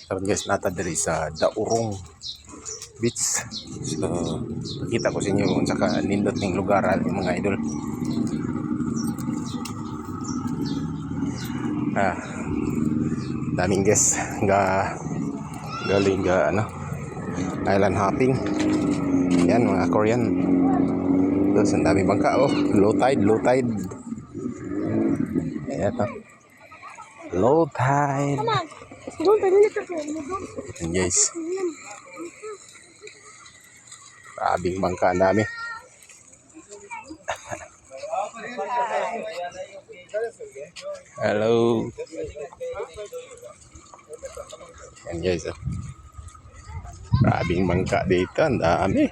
Karon guys, nata diri sa Daurong Beach. So, pakita ko sa inyo kung saka nindot ning lugar yung mga idol. Daming guys galing island hopping. Yan mga Korean. Tapos ang daming bangka low tide. Ayan to. Low tide. Ayan guys. Grabing bangka, ang dami. Hello. Ayan guys. Grabing bangka dito, ang dami.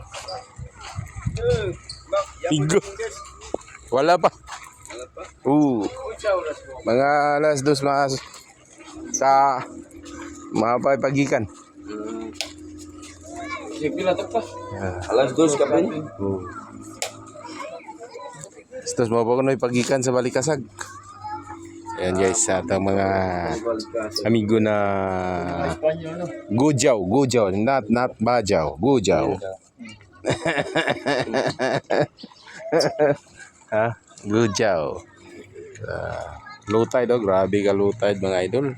Igo. Wala pa. Mga alas 2 sa mga pagikan. Pila to pa? Alas 2 ka pa ni? Tapos mga pagunoy pagikan sa Balikasag. Ayan guys, sa atang mga amigo na Gujaw, not Bajaw, Gujaw. Ha? Gujaw. Low tide grabe ka low tide mga idol.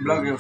Vlog